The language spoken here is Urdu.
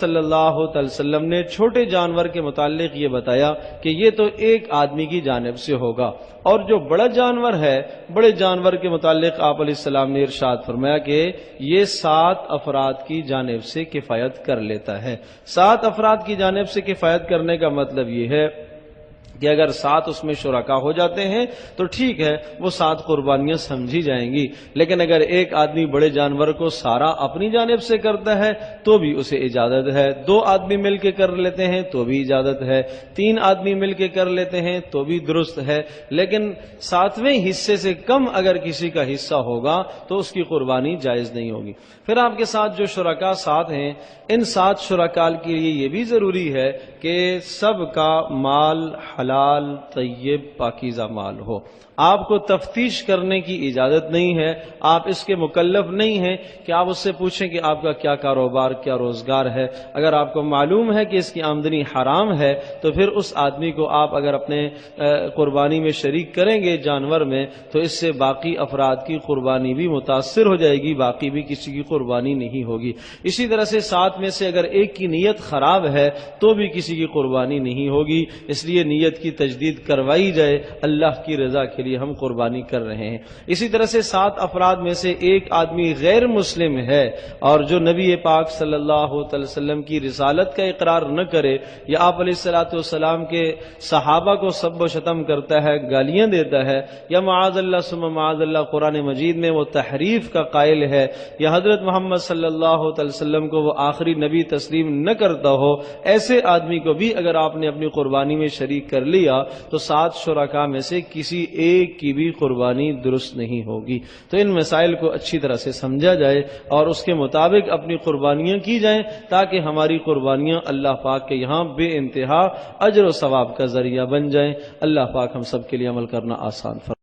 صلی اللہ علیہ وسلم نے چھوٹے جانور کے متعلق یہ بتایا کہ یہ تو ایک آدمی کی جانب سے ہوگا، اور جو بڑا جانور ہے، بڑے جانور کے متعلق آپ علیہ السلام نے ارشاد فرمایا کہ یہ 7 افراد کی جانب سے کفایت کر لیتا ہے۔ 7 افراد کی جانب سے کفایت کرنے کا مطلب یہ ہے کہ اگر 7 اس میں شرکا ہو جاتے ہیں تو ٹھیک ہے، وہ 7 قربانیاں سمجھی جائیں گی، لیکن اگر ایک آدمی بڑے جانور کو سارا اپنی جانب سے کرتا ہے تو بھی اسے اجازت ہے، 2 آدمی مل کے کر لیتے ہیں تو بھی اجازت ہے، 3 آدمی مل کے کر لیتے ہیں تو بھی درست ہے، لیکن 7ویں حصے سے کم اگر کسی کا حصہ ہوگا تو اس کی قربانی جائز نہیں ہوگی۔ پھر آپ کے ساتھ جو شرکا 7 ہیں، ان 7 شرکاء کے لیے یہ بھی ضروری ہے کہ سب کا مال حلال طیب پاکیزہ مال ہو۔ آپ کو تفتیش کرنے کی اجازت نہیں ہے، آپ اس کے مکلف نہیں ہیں کہ آپ اس سے پوچھیں کہ آپ کا کیا کاروبار، کیا روزگار ہے۔ اگر آپ کو معلوم ہے کہ اس کی آمدنی حرام ہے تو پھر اس آدمی کو آپ اگر اپنے قربانی میں شریک کریں گے جانور میں تو اس سے باقی افراد کی قربانی بھی متاثر ہو جائے گی، باقی بھی کسی کی قربانی نہیں ہوگی۔ اسی طرح سے 7 میں سے اگر ایک کی نیت خراب ہے تو بھی کسی کی قربانی نہیں ہوگی، اس لیے نیت کی تجدید کروائی جائے، اللہ کی رضا کے لیے ہم قربانی کر رہے ہیں۔ اسی طرح سے 7 افراد میں سے ایک آدمی غیر مسلم ہے اور جو نبی پاک صلی اللہ علیہ وسلم کی رسالت کا اقرار نہ کرے یا آپ علیہ الصلوۃ والسلام کے صحابہ کو سب و شتم کرتا ہے، گالیاں دیتا ہے، یا معاذ اللہ ثم معاذ اللہ قرآن مجید میں وہ تحریف کا قائل ہے، یا حضرت محمد صلی اللہ علیہ وسلم کو وہ آخری نبی تسلیم نہ کرتا ہو، ایسے آدمی کو بھی اگر آپ نے اپنی قربانی میں شریک کر لیا تو 7 شرکاء میں سے کسی ایک کی بھی قربانی درست نہیں ہوگی۔ تو ان مسائل کو اچھی طرح سے سمجھا جائے اور اس کے مطابق اپنی قربانیاں کی جائیں تاکہ ہماری قربانیاں اللہ پاک کے یہاں بے انتہا اجر و ثواب کا ذریعہ بن جائیں۔ اللہ پاک ہم سب کے لیے عمل کرنا آسان فرمائے۔